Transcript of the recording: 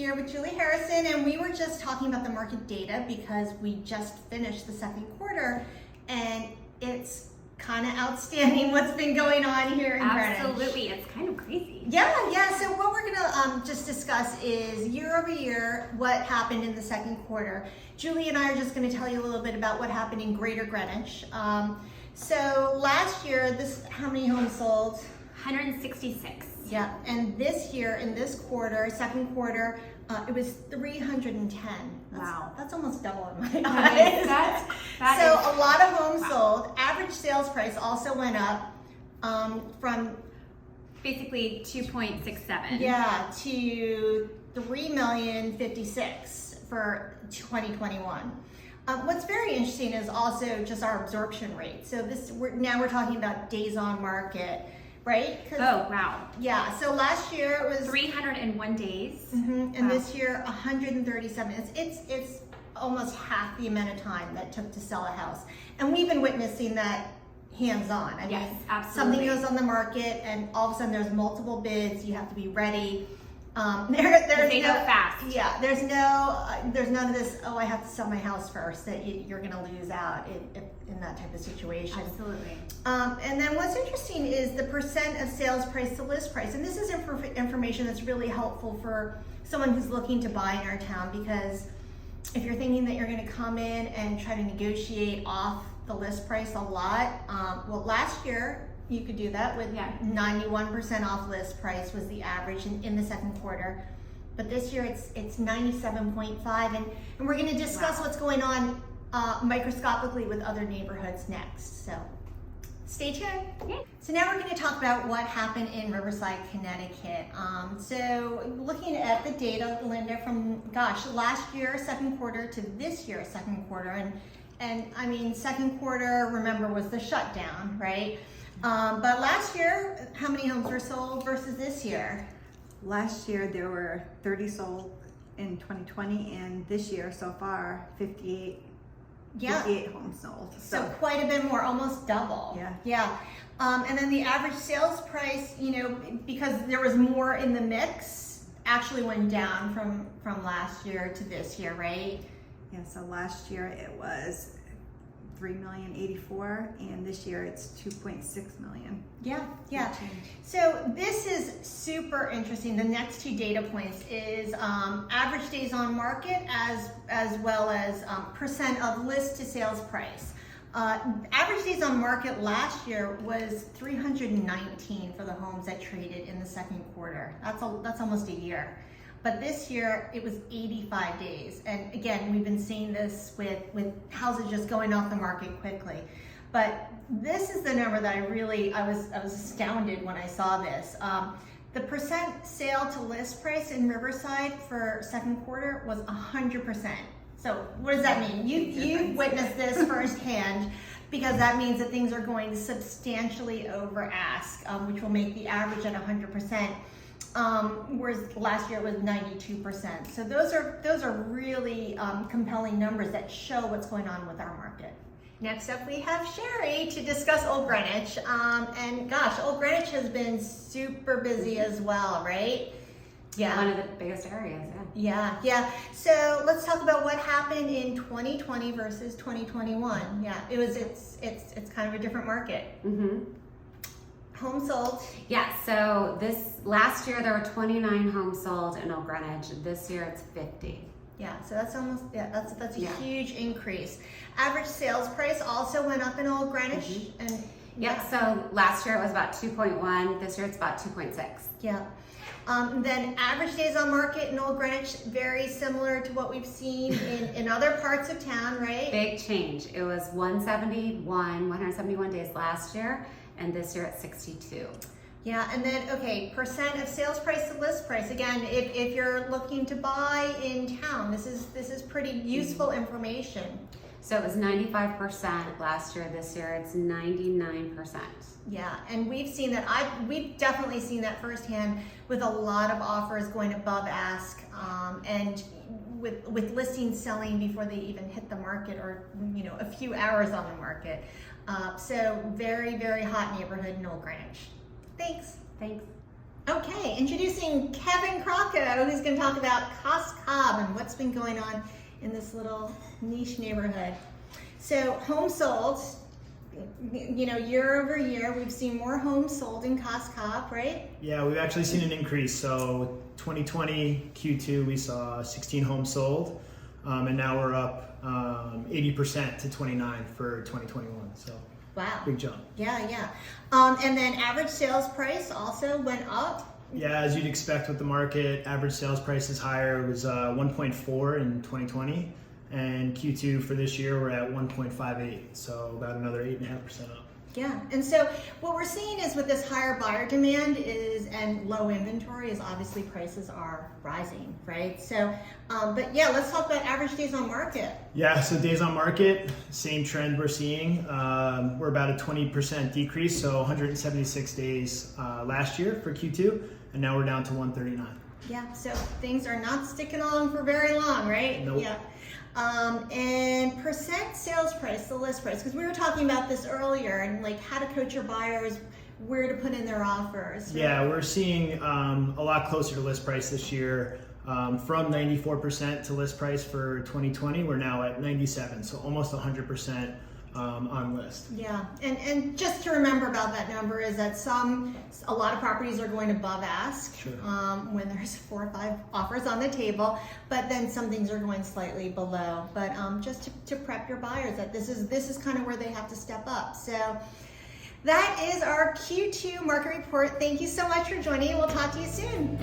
here with Julie Harrison, and we were just talking about the market data because we just finished the second quarter, and it's kind of outstanding what's been going on here in Greenwich. Absolutely, it's kind of crazy. Yeah. So what we're gonna just discuss is year over year what happened in the second quarter. Julie and I are just gonna tell you a little bit about what happened in Greater Greenwich. So last year, how many homes sold? 166. Yeah, and this year, in this quarter, second quarter, it was 310. That's almost double in my eyes. So a lot of homes sold. Average sales price also went up from basically 2.67. Yeah, to $3,056,000 for 2021. What's very interesting is also just our absorption rate. So now we're talking about days on market, right? Oh, wow. Yeah, so last year it was 301 days. And this year 137. It's almost half the amount of time that it took to sell a house. And we've been witnessing that hands-on. I yes, mean, absolutely. Something goes on the market and all of a sudden there's multiple bids, you have to be ready. They go fast. Yeah, there's none of this, oh, I have to sell my house first, that you're gonna lose out in that type of situation. Absolutely. And then what's interesting is the percent of sales price to list price. And this is information that's really helpful for someone who's looking to buy in our town, because if you're thinking that you're gonna come in and try to negotiate off the list price a lot, well, last year, you could do that with 91% off list price was the average in the second quarter. But this year it's 97.5, and we're going to discuss what's going on microscopically with other neighborhoods next. So stay tuned. Okay. So now we're going to talk about what happened in Riverside, Connecticut. So looking at the data, Linda, from last year second quarter to this year second quarter, and I mean second quarter, remember, was the shutdown, right? But last year, how many homes were sold versus this year? Last year there were 30 sold in 2020, and this year so far 58 homes sold. So quite a bit more, almost double. Yeah. And then the average sales price, because there was more in the mix, actually went down from last year to this year, right? Yeah, so last year it was $3,084,000, and this year it's $2.6 million. Yeah. So this is super interesting. The next two data points is average days on market as well as percent of list to sales price. Average days on market last year was 319 for the homes that traded in the second quarter. That's almost a year. But this year it was 85 days. And again, we've been seeing this with houses just going off the market quickly. But this is the number that I was astounded when I saw this. The percent sale to list price in Riverside for second quarter was 100%. So what does that mean? You've witnessed this firsthand, because that means that things are going substantially over ask, which will make the average at 100%. Whereas last year it was 92%. So those are really compelling numbers that show what's going on with our market. Next up, we have Shari to discuss Old Greenwich. And Old Greenwich has been super busy as well, right? Yeah. One of the biggest areas, Yeah. So let's talk about what happened in 2020 versus 2021. Yeah, it's kind of a different market. Homes sold. Yeah, so last year there were 29 homes sold in Old Greenwich. This year it's 50. Yeah, so that's a huge increase. Average sales price also went up in Old Greenwich. And so last year it was about 2.1. This year it's about 2.6. Yeah. Then average days on market in Old Greenwich, very similar to what we've seen in other parts of town, right? Big change. It was 171 days last year, and this year it's 62. Yeah, and then, percent of sales price to list price. Again, if you're looking to buy in town, this is pretty useful information. So it was 95% last year. This year it's 99%. Yeah, and we've seen that. We've definitely seen that firsthand with a lot of offers going above ask, and with listings selling before they even hit the market, or a few hours on the market. So very, very hot neighborhood in Old Greenwich. Thanks. Okay, introducing Kevin Crocco, who's going to talk about Cos Cob and what's been going on in this little niche neighborhood. So homes sold, you know, year over year, we've seen more homes sold in Cos Cob, right? Yeah, we've actually seen an increase. So 2020 Q2, we saw 16 homes sold, and now we're up 80% to 29 for 2021. So Wow. big jump. Yeah. And then average sales price also went up. Yeah, as you'd expect with the market, average sales price is higher. It was 1.4 in 2020, and Q2 for this year we're at 1.58, so about another 8.5% up. Yeah, and so what we're seeing is with this higher buyer demand and low inventory is obviously prices are rising, right? So, but yeah, let's talk about average days on market. Yeah, so days on market, same trend we're seeing. We're about a 20% decrease, so 176 days last year for Q2, and now we're down to 139. Yeah, so things are not sticking along for very long, right? Nope. Yeah. And percent sales price, the list price, because we were talking about this earlier, and like how to coach your buyers, where to put in their offers. Right? Yeah, we're seeing a lot closer to list price this year. From 94% to list price for 2020, we're now at 97, so almost 100% on list. Yeah, and just to remember about that number is that a lot of properties are going above ask. Sure. When there's 4 or 5 offers on the table, but then some things are going slightly below. But just to prep your buyers that this is kind of where they have to step up. So that is our Q2 market report. Thank you so much for joining. We'll talk to you soon.